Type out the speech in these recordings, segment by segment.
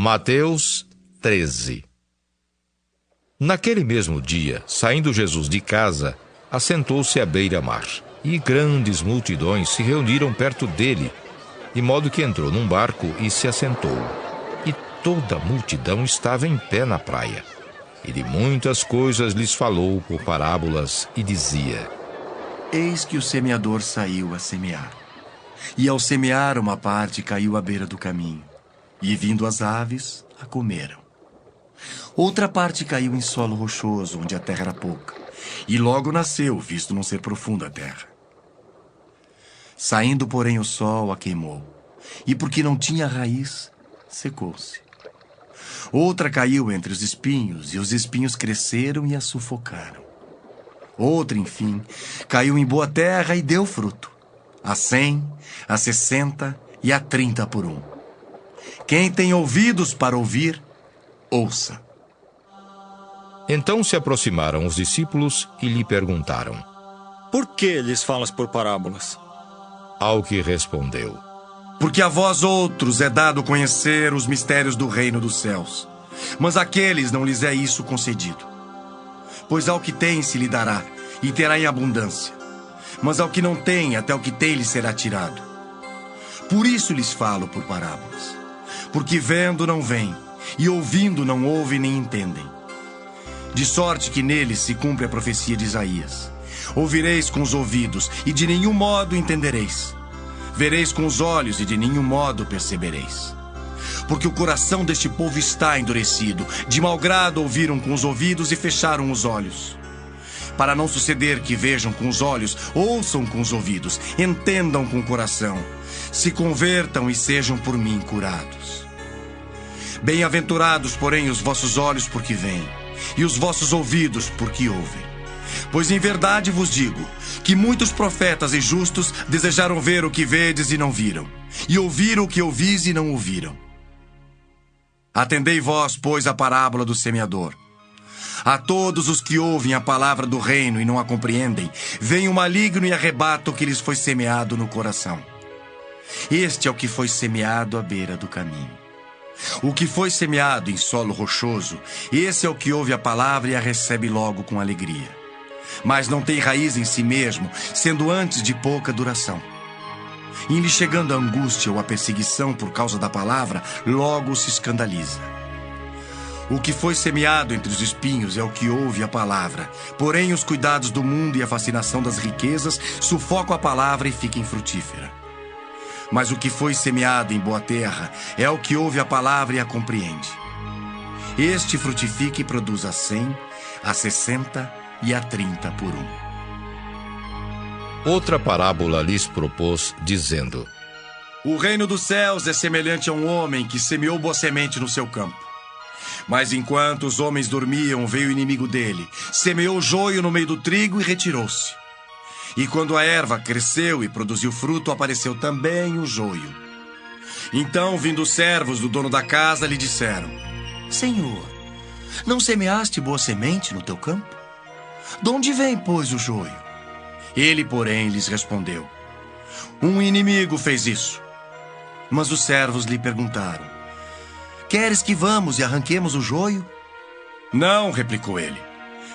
Mateus 13. Naquele mesmo dia, saindo Jesus de casa, assentou-se à beira-mar, e grandes multidões se reuniram perto dele, de modo que entrou num barco e se assentou. E toda a multidão estava em pé na praia. E de muitas coisas lhes falou por parábolas e dizia: Eis que o semeador saiu a semear. E ao semear, uma parte caiu à beira do caminho, e vindo as aves, a comeram. Outra parte caiu em solo rochoso, onde a terra era pouca, e logo nasceu, visto não ser profunda a terra. Saindo, porém, o sol a queimou, e porque não tinha raiz, secou-se. Outra caiu entre os espinhos, e os espinhos cresceram e a sufocaram. Outra, enfim, caiu em boa terra e deu fruto, a 100, a 60 e a 30 por um. Quem tem ouvidos para ouvir, ouça. Então se aproximaram os discípulos e lhe perguntaram: Por que lhes falas por parábolas? Ao que respondeu: Porque a vós outros é dado conhecer os mistérios do reino dos céus, mas àqueles não lhes é isso concedido. Pois ao que tem se lhe dará, e terá em abundância, mas ao que não tem, até o que tem lhe será tirado. Por isso lhes falo por parábolas, porque vendo não veem, e ouvindo não ouvem nem entendem. De sorte que neles se cumpre a profecia de Isaías: Ouvireis com os ouvidos, e de nenhum modo entendereis. Vereis com os olhos, e de nenhum modo percebereis. Porque o coração deste povo está endurecido, de mau grado ouviram com os ouvidos e fecharam os olhos. Para não suceder que vejam com os olhos, ouçam com os ouvidos, entendam com o coração, se convertam e sejam por mim curados. Bem-aventurados, porém, os vossos olhos porque veem, e os vossos ouvidos porque ouvem. Pois em verdade vos digo, que muitos profetas e justos desejaram ver o que vedes e não viram, e ouvir o que ouvis e não ouviram. Atendei vós, pois, a parábola do semeador. A todos os que ouvem a palavra do reino e não a compreendem, vem o maligno e arrebata o que lhes foi semeado no coração. Este é o que foi semeado à beira do caminho. O que foi semeado em solo rochoso, esse é o que ouve a palavra e a recebe logo com alegria. Mas não tem raiz em si mesmo, sendo antes de pouca duração. Em lhe chegando a angústia ou a perseguição por causa da palavra, logo se escandaliza. O que foi semeado entre os espinhos é o que ouve a palavra, porém os cuidados do mundo e a fascinação das riquezas sufocam a palavra e fica infrutífera. Mas o que foi semeado em boa terra é o que ouve a palavra e a compreende. Este frutifica e produz a 100, a 60 e a 30 por um. Outra parábola lhes propôs, dizendo: O reino dos céus é semelhante a um homem que semeou boa semente no seu campo. Mas enquanto os homens dormiam, veio o inimigo dele, semeou joio no meio do trigo e retirou-se. E quando a erva cresceu e produziu fruto, apareceu também o joio. Então, vindo os servos do dono da casa, lhe disseram: Senhor, não semeaste boa semente no teu campo? De onde vem, pois, o joio? Ele, porém, lhes respondeu: Um inimigo fez isso. Mas os servos lhe perguntaram: Queres que vamos e arranquemos o joio? Não, replicou ele,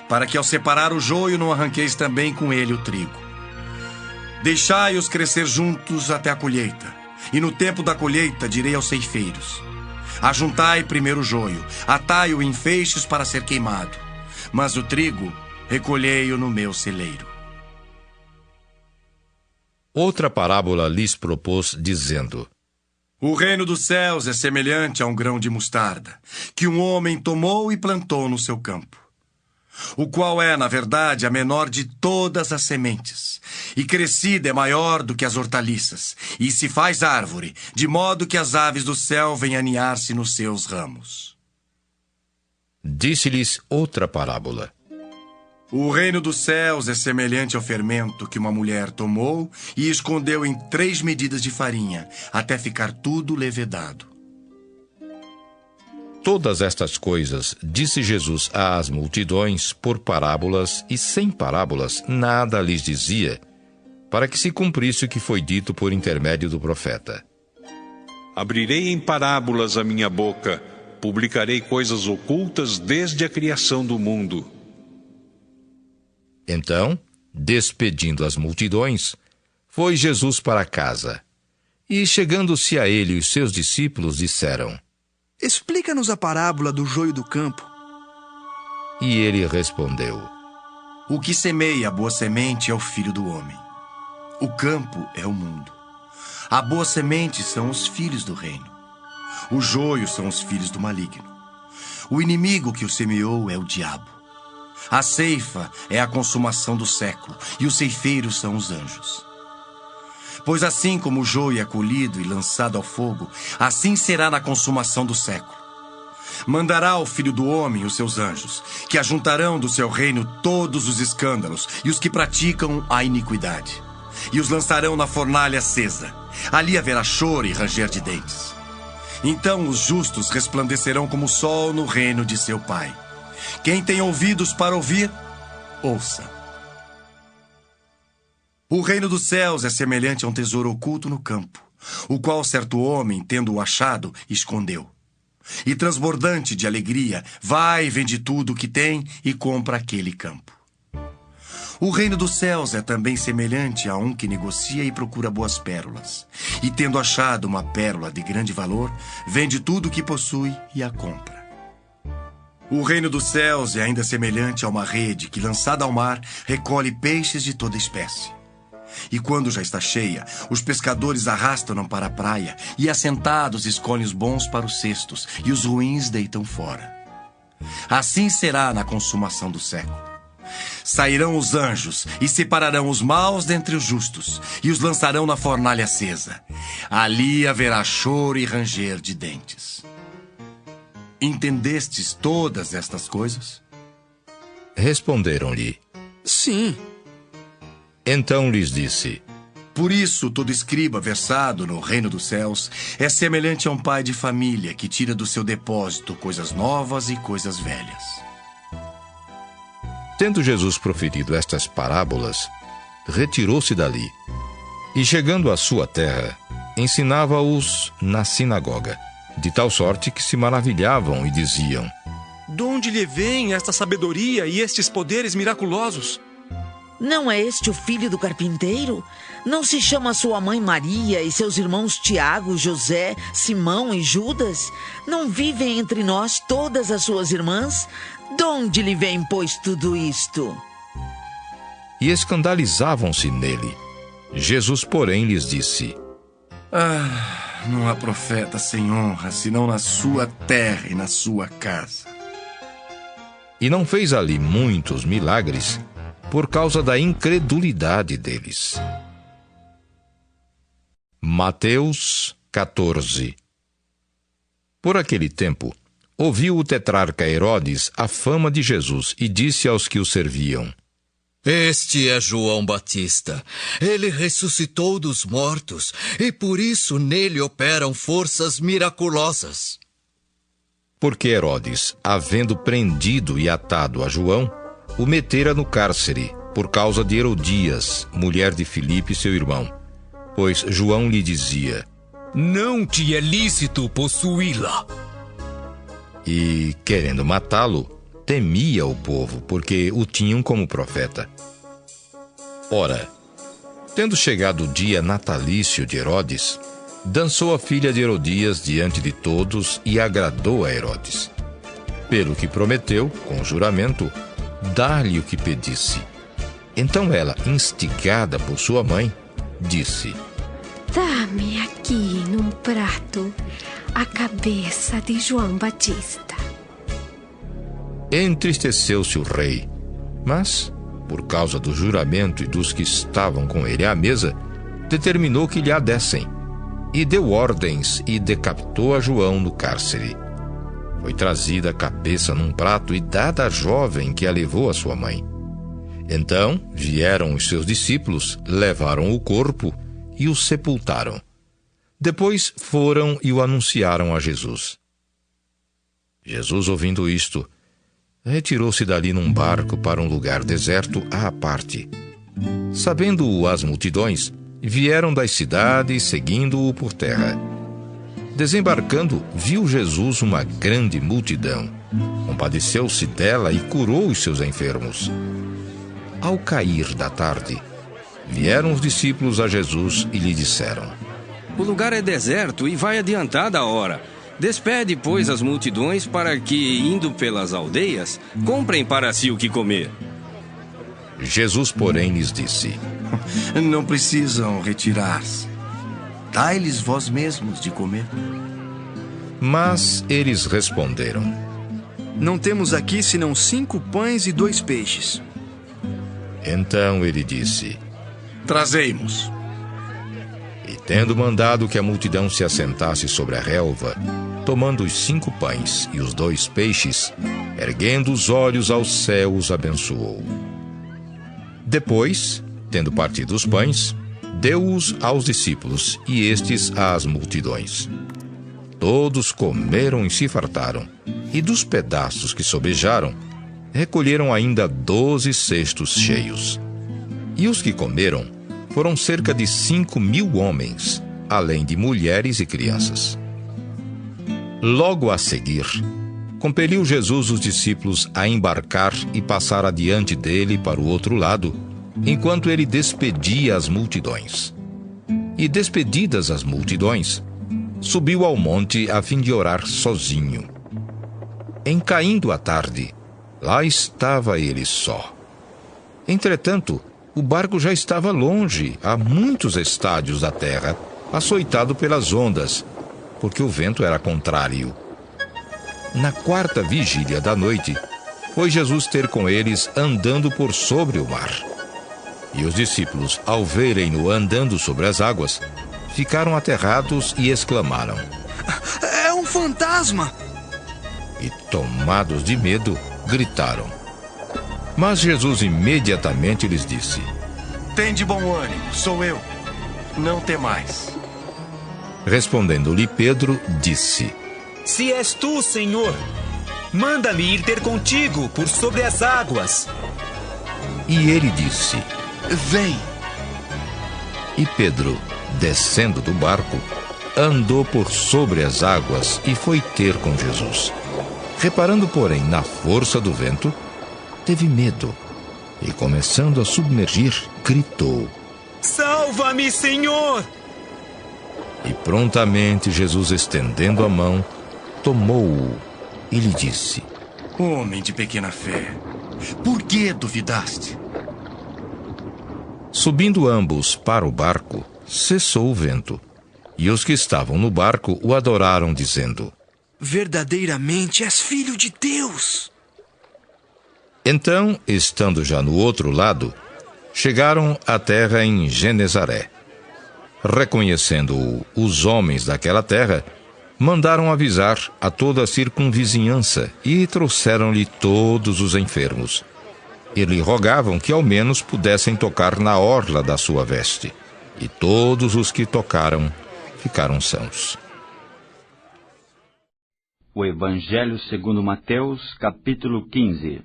para que ao separar o joio não arranqueis também com ele o trigo. Deixai-os crescer juntos até a colheita, e no tempo da colheita direi aos ceifeiros: Ajuntai primeiro o joio, atai-o em feixes para ser queimado, mas o trigo recolhei-o no meu celeiro. Outra parábola lhes propôs, dizendo: O reino dos céus é semelhante a um grão de mostarda, que um homem tomou e plantou no seu campo, o qual é, na verdade, a menor de todas as sementes, e crescida é maior do que as hortaliças, e se faz árvore, de modo que as aves do céu vêm aninhar-se nos seus ramos. Disse-lhes outra parábola: O reino dos céus é semelhante ao fermento que uma mulher tomou e escondeu em 3 medidas de farinha, até ficar tudo levedado. Todas estas coisas disse Jesus às multidões por parábolas, e sem parábolas nada lhes dizia, para que se cumprisse o que foi dito por intermédio do profeta: Abrirei em parábolas a minha boca, publicarei coisas ocultas desde a criação do mundo. Então, despedindo as multidões, foi Jesus para casa. E chegando-se a ele os seus discípulos disseram: Explica-nos a parábola do joio do campo. E ele respondeu: O que semeia a boa semente é o Filho do Homem. O campo é o mundo. A boa semente são os filhos do reino. O joio são os filhos do maligno. O inimigo que o semeou é o diabo. A ceifa é a consumação do século, e os ceifeiros são os anjos. Pois assim como o joio é colhido e lançado ao fogo, assim será na consumação do século. Mandará o Filho do Homem os seus anjos, que ajuntarão do seu reino todos os escândalos e os que praticam a iniquidade, e os lançarão na fornalha acesa. Ali haverá choro e ranger de dentes. Então os justos resplandecerão como o sol no reino de seu Pai. Quem tem ouvidos para ouvir, ouça. O reino dos céus é semelhante a um tesouro oculto no campo, o qual certo homem, tendo-o achado, escondeu. E transbordante de alegria, vai e vende tudo o que tem e compra aquele campo. O reino dos céus é também semelhante a um que negocia e procura boas pérolas. E tendo achado uma pérola de grande valor, vende tudo o que possui e a compra. O reino dos céus é ainda semelhante a uma rede que, lançada ao mar, recolhe peixes de toda espécie. E quando já está cheia, os pescadores arrastam-na para a praia e, assentados, escolhem os bons para os cestos e os ruins deitam fora. Assim será na consumação do século. Sairão os anjos e separarão os maus dentre os justos e os lançarão na fornalha acesa. Ali haverá choro e ranger de dentes. Entendestes todas estas coisas? Responderam-lhe: Sim. Então lhes disse: Por isso, todo escriba versado no reino dos céus é semelhante a um pai de família que tira do seu depósito coisas novas e coisas velhas. Tendo Jesus proferido estas parábolas, retirou-se dali, e chegando à sua terra, ensinava-os na sinagoga, de tal sorte que se maravilhavam e diziam: De onde lhe vem esta sabedoria e estes poderes miraculosos? Não é este o filho do carpinteiro? Não se chama sua mãe Maria e seus irmãos Tiago, José, Simão e Judas? Não vivem entre nós todas as suas irmãs? De onde lhe vem, pois, tudo isto? E escandalizavam-se nele. Jesus, porém, lhes disse: Não há profeta sem honra, senão na sua terra e na sua casa. E não fez ali muitos milagres, por causa da incredulidade deles. Mateus 14. Por aquele tempo, ouviu o tetrarca Herodes a fama de Jesus e disse aos que o serviam: Este é João Batista. Ele ressuscitou dos mortos e por isso nele operam forças miraculosas. Porque Herodes, havendo prendido e atado a João, o metera no cárcere, por causa de Herodias, mulher de Filipe, seu irmão. Pois João lhe dizia: Não te é lícito possuí-la. E, querendo matá-lo, temia o povo, porque o tinham como profeta. Ora, tendo chegado o dia natalício de Herodes, dançou a filha de Herodias diante de todos e agradou a Herodes. Pelo que prometeu, com juramento, dar-lhe o que pedisse. Então ela, instigada por sua mãe, disse: Dá-me aqui num prato a cabeça de João Batista. Entristeceu-se o rei, mas, por causa do juramento e dos que estavam com ele à mesa, determinou que lhe a dessem, e deu ordens e decapitou a João no cárcere. Foi trazida a cabeça num prato e dada à jovem que a levou à sua mãe. Então vieram os seus discípulos, levaram o corpo e o sepultaram. Depois foram e o anunciaram a Jesus. Jesus, ouvindo isto, retirou-se dali num barco para um lugar deserto à parte. Sabendo-o as multidões, vieram das cidades seguindo-o por terra. Desembarcando, viu Jesus uma grande multidão. Compadeceu-se dela e curou os seus enfermos. Ao cair da tarde, vieram os discípulos a Jesus e lhe disseram: O lugar é deserto e vai adiantada a hora. Despede, pois, as multidões para que, indo pelas aldeias, comprem para si o que comer. Jesus, porém, lhes disse: Não precisam retirar-se. Dai-lhes vós mesmos de comer. Mas eles responderam: Não temos aqui senão 5 pães e 2 peixes. Então ele disse: Trazei-mos. E tendo mandado que a multidão se assentasse sobre a relva, tomando os 5 pães e os 2 peixes, erguendo os olhos ao céu, os abençoou. Depois, tendo partido os pães, deu-os aos discípulos e estes às multidões. Todos comeram e se fartaram, e dos pedaços que sobejaram, recolheram ainda 12 cestos cheios. E os que comeram foram cerca de 5.000 homens, além de mulheres e crianças. Logo a seguir, compeliu Jesus os discípulos a embarcar e passar adiante dele para o outro lado, enquanto ele despedia as multidões. E despedidas as multidões, subiu ao monte a fim de orar sozinho. Em caindo a tarde, lá estava ele só. Entretanto, o barco já estava longe, a muitos estádios da terra, açoitado pelas ondas, porque o vento era contrário. Na 4ª vigília da noite, foi Jesus ter com eles andando por sobre o mar. E os discípulos, ao verem-no andando sobre as águas, ficaram aterrados e exclamaram: É um fantasma! E, tomados de medo, gritaram. Mas Jesus imediatamente lhes disse: Tende bom ânimo, sou eu. Não temais. Respondendo-lhe Pedro, disse: Se és tu, Senhor, manda-me ir ter contigo por sobre as águas. E ele disse: Vem. E Pedro, descendo do barco, andou por sobre as águas e foi ter com Jesus. Reparando, porém, na força do vento, teve medo e, começando a submergir, gritou: Salva-me, Senhor! E prontamente Jesus, estendendo a mão, tomou-o e lhe disse: Homem de pequena fé, por que duvidaste? Subindo ambos para o barco, cessou o vento. E os que estavam no barco o adoraram, dizendo: Verdadeiramente és filho de Deus! Então, estando já no outro lado, chegaram à terra em Genezaré. Reconhecendo-o os homens daquela terra, mandaram avisar a toda a circunvizinhança e trouxeram-lhe todos os enfermos. E lhe rogavam que ao menos pudessem tocar na orla da sua veste. E todos os que tocaram ficaram sãos. O Evangelho segundo Mateus, capítulo 15.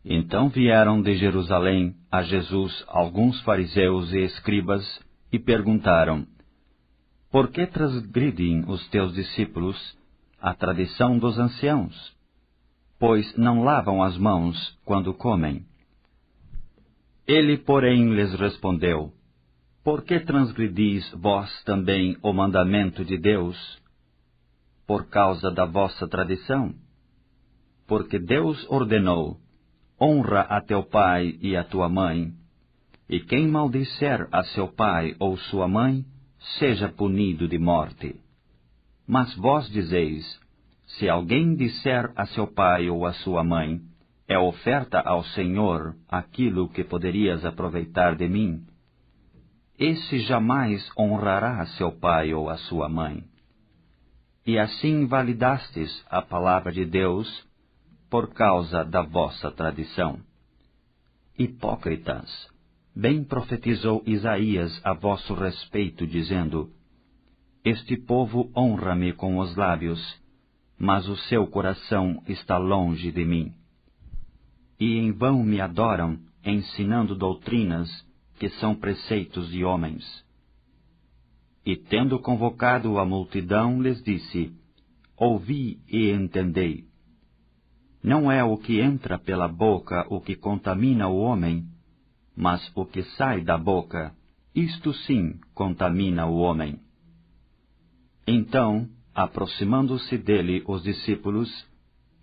Então vieram de Jerusalém a Jesus alguns fariseus e escribas e perguntaram: Por que transgridem os teus discípulos a tradição dos anciãos? Pois não lavam as mãos quando comem. Ele, porém, lhes respondeu: Por que transgredis vós também o mandamento de Deus? Por causa da vossa tradição? Porque Deus ordenou: Honra a teu pai e a tua mãe, e quem maldisser a seu pai ou sua mãe, seja punido de morte. Mas vós dizeis: Se alguém disser a seu pai ou a sua mãe, é oferta ao Senhor aquilo que poderias aproveitar de mim, esse jamais honrará seu pai ou a sua mãe. E assim validastes a palavra de Deus por causa da vossa tradição. Hipócritas, bem profetizou Isaías a vosso respeito, dizendo: Este povo honra-me com os lábios, mas o seu coração está longe de mim. E em vão me adoram, ensinando doutrinas que são preceitos de homens. e tendo convocado a multidão, lhes disse: Ouvi e entendei. Não é o que entra pela boca o que contamina o homem, mas o que sai da boca, isto sim contamina o homem. Então, aproximando-se dele os discípulos,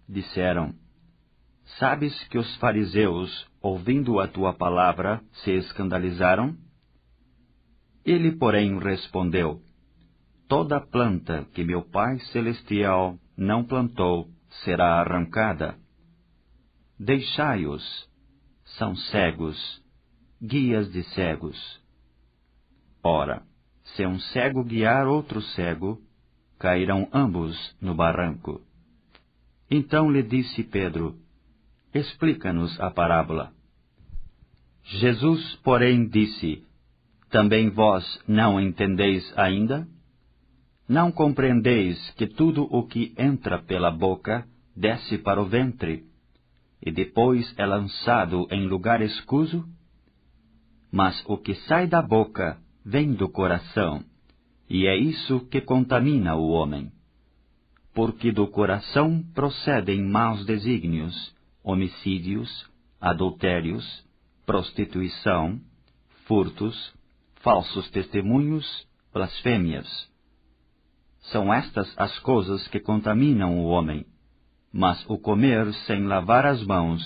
disseram: Sabes que os fariseus, ouvindo a tua palavra, se escandalizaram? Ele, porém, respondeu: Toda planta que meu Pai Celestial não plantou será arrancada. Deixai-os, são cegos, guias de cegos. Ora, se um cego guiar outro cego, cairão ambos no barranco. Então lhe disse Pedro: Explica-nos a parábola. Jesus, porém, disse: Também vós não entendeis ainda? Não compreendeis que tudo o que entra pela boca desce para o ventre, e depois é lançado em lugar escuso? Mas o que sai da boca vem do coração, e é isso que contamina o homem. Porque do coração procedem maus desígnios, homicídios, adultérios, prostituição, furtos, falsos testemunhos, blasfêmias. São estas as coisas que contaminam o homem, mas o comer sem lavar as mãos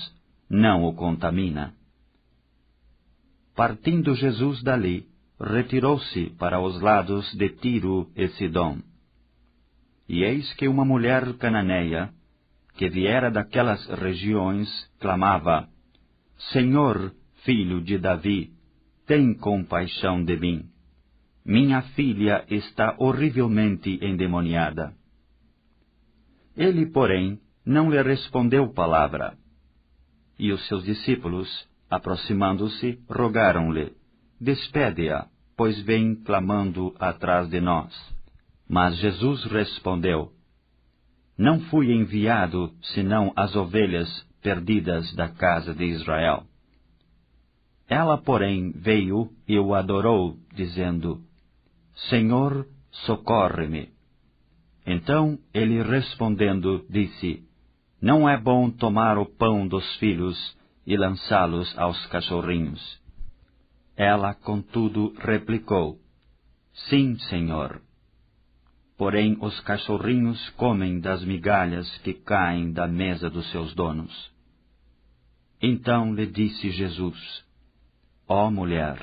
não o contamina. Partindo Jesus dali, retirou-se para os lados de Tiro e Sidom. E eis que uma mulher cananeia, que viera daquelas regiões, clamava: Senhor, filho de Davi, tem compaixão de mim. Minha filha está horrivelmente endemoniada. Ele, porém, não lhe respondeu palavra. E os seus discípulos, aproximando-se, rogaram-lhe: Despede-a, pois vem clamando atrás de nós. Mas Jesus respondeu: Não fui enviado senão as ovelhas perdidas da casa de Israel. Ela, porém, veio e o adorou, dizendo: Senhor, socorre-me. Então ele respondendo disse: Não é bom tomar o pão dos filhos e lançá-los aos cachorrinhos. Ela, contudo, replicou: Sim, Senhor. Porém os cachorrinhos comem das migalhas que caem da mesa dos seus donos. Então lhe disse Jesus: Ó mulher,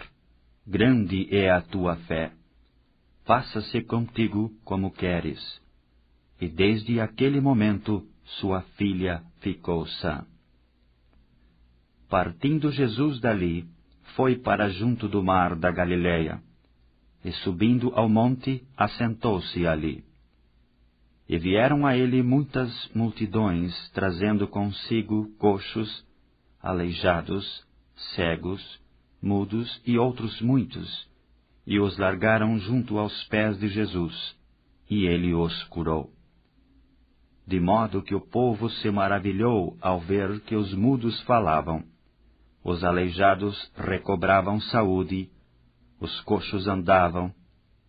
grande é a tua fé. Faça-se contigo como queres. E desde aquele momento sua filha ficou sã. Partindo Jesus dali, foi para junto do mar da Galileia, e subindo ao monte, assentou-se ali. E vieram a ele muitas multidões, trazendo consigo coxos, aleijados, cegos, mudos e outros muitos, e os largaram junto aos pés de Jesus, e ele os curou. De modo que o povo se maravilhou ao ver que os mudos falavam, os aleijados recobravam saúde, os coxos andavam,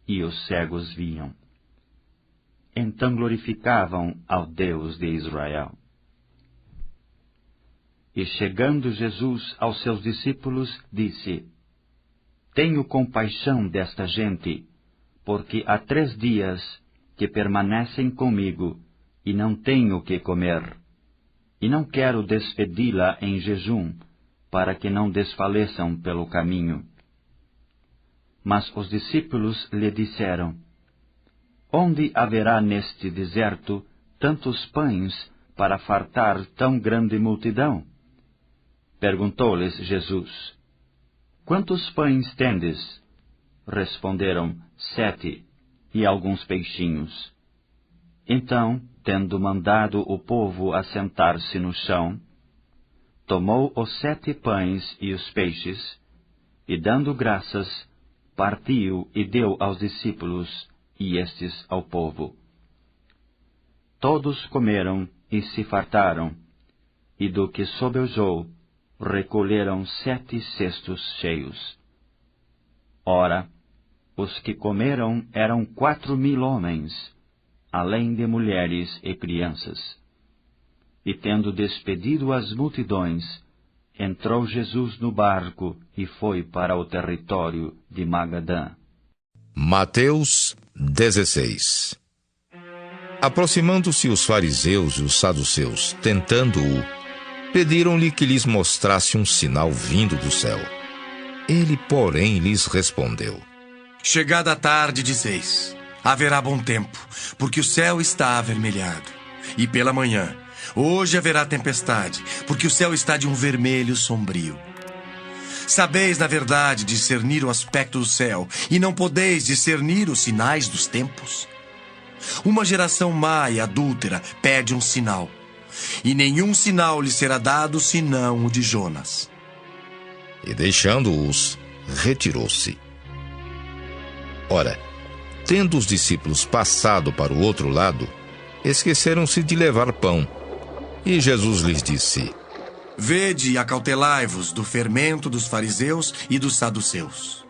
e os cegos viam. Então glorificavam ao Deus de Israel. E chegando Jesus aos seus discípulos, disse: Tenho compaixão desta gente, porque há 3 dias que permanecem comigo, e não tenho o que comer. E não quero despedi-la em jejum, para que não desfaleçam pelo caminho. Mas os discípulos lhe disseram: Onde haverá neste deserto tantos pães para fartar tão grande multidão? Perguntou-lhes Jesus: Quantos pães tendes? Responderam: 7, e alguns peixinhos. Então, tendo mandado o povo assentar-se no chão, tomou os 7 pães e os peixes, e dando graças, partiu e deu aos discípulos, e estes ao povo. Todos comeram e se fartaram, e do que sobrejou, recolheram 7 cestos cheios. Ora, Os que comeram eram 4.000 homens, além de mulheres e crianças. E tendo despedido as multidões, entrou Jesus no barco e foi para o território de Magadã. Mateus 16. Aproximando-se os fariseus e os saduceus, tentando-o, pediram-lhe que lhes mostrasse um sinal vindo do céu. Ele, porém, lhes respondeu: Chegada a tarde, dizeis, haverá bom tempo, porque o céu está avermelhado. E pela manhã, hoje haverá tempestade, porque o céu está de um vermelho sombrio. Sabeis, na verdade, discernir o aspecto do céu, e não podeis discernir os sinais dos tempos? Uma geração má e adúltera pede um sinal, e nenhum sinal lhe será dado senão o de Jonas. E deixando-os, retirou-se. Ora, tendo os discípulos passado para o outro lado, esqueceram-se de levar pão. E Jesus lhes disse: Vede e acautelai-vos do fermento dos fariseus e dos saduceus.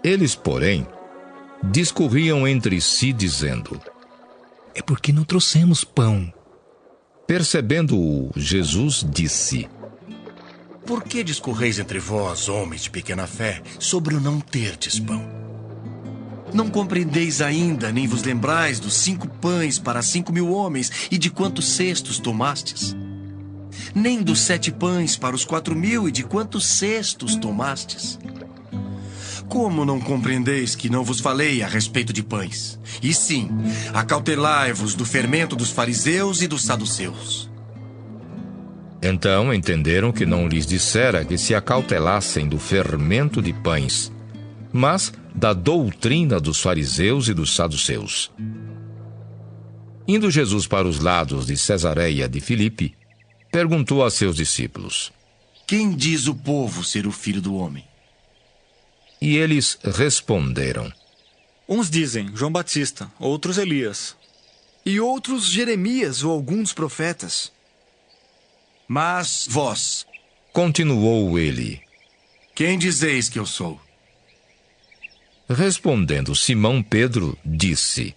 Eles, porém, discorriam entre si, dizendo: É porque não trouxemos pão. Percebendo-o, Jesus disse: Por que discorreis entre vós, homens de pequena fé, sobre o não terdes pão? Não compreendeis ainda, nem vos lembrais dos 5 pães para 5.000 homens e de quantos cestos tomastes? Nem dos 7 pães para os 4.000 e de quantos cestos tomastes? Como não compreendeis que não vos falei a respeito de pães? E sim, acautelai-vos do fermento dos fariseus e dos saduceus. Então entenderam que não lhes dissera que se acautelassem do fermento de pães, mas da doutrina dos fariseus e dos saduceus. Indo Jesus para os lados de Cesareia de Filipe, perguntou a seus discípulos: Quem diz o povo ser o Filho do Homem? E eles responderam: Uns dizem João Batista, outros Elias. E outros Jeremias ou alguns profetas. Mas vós, continuou ele, quem dizeis que eu sou? Respondendo Simão Pedro, disse: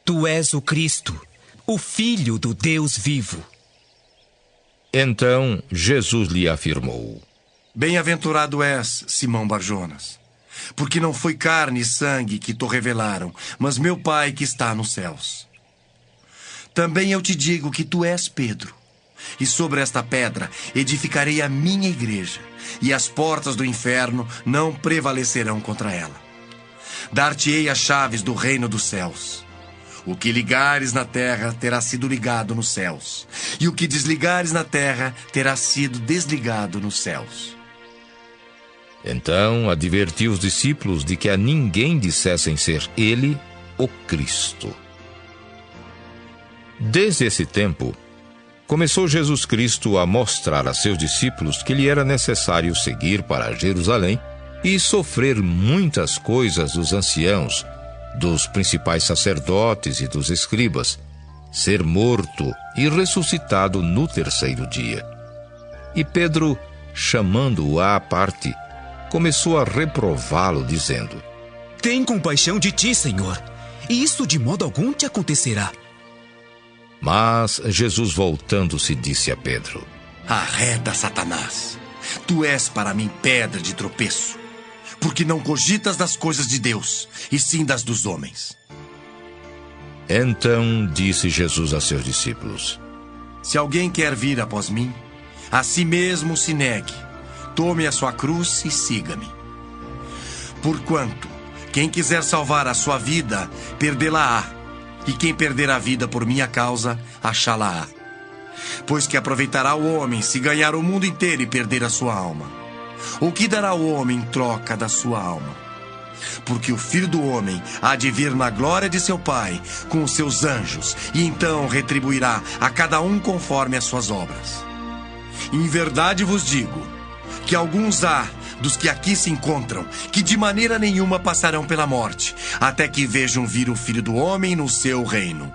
Tu és o Cristo, o Filho do Deus vivo. Então Jesus lhe afirmou: Bem-aventurado és, Simão Barjonas, porque não foi carne e sangue que te revelaram, mas meu Pai que está nos céus. Também eu te digo que tu és Pedro, e sobre esta pedra edificarei a minha igreja, e as portas do inferno não prevalecerão contra ela. Dar-te-ei as chaves do reino dos céus. O que ligares na terra terá sido ligado nos céus, e o que desligares na terra terá sido desligado nos céus. Então advertiu os discípulos de que a ninguém dissessem ser ele o Cristo. Desde esse tempo, começou Jesus Cristo a mostrar a seus discípulos que lhe era necessário seguir para Jerusalém e sofrer muitas coisas dos anciãos, dos principais sacerdotes e dos escribas, ser morto e ressuscitado no 3º dia. E Pedro, chamando-o à parte, começou a reprová-lo, dizendo: Tem compaixão de ti, Senhor, e isso de modo algum te acontecerá. Mas Jesus, voltando-se, disse a Pedro: Arreda, Satanás! Tu és para mim pedra de tropeço, porque não cogitas das coisas de Deus, e sim das dos homens. Então disse Jesus a seus discípulos: Se alguém quer vir após mim, a si mesmo se negue, tome a sua cruz e siga-me. Porquanto, quem quiser salvar a sua vida, perdê-la-á, e quem perder a vida por minha causa, achá-la-á. Pois que aproveitará o homem se ganhar o mundo inteiro e perder a sua alma? O que dará o homem em troca da sua alma? Porque o Filho do Homem há de vir na glória de seu Pai com os seus anjos, e então retribuirá a cada um conforme as suas obras. Em verdade vos digo que alguns há dos que aqui se encontram que de maneira nenhuma passarão pela morte, até que vejam vir o Filho do Homem no seu reino.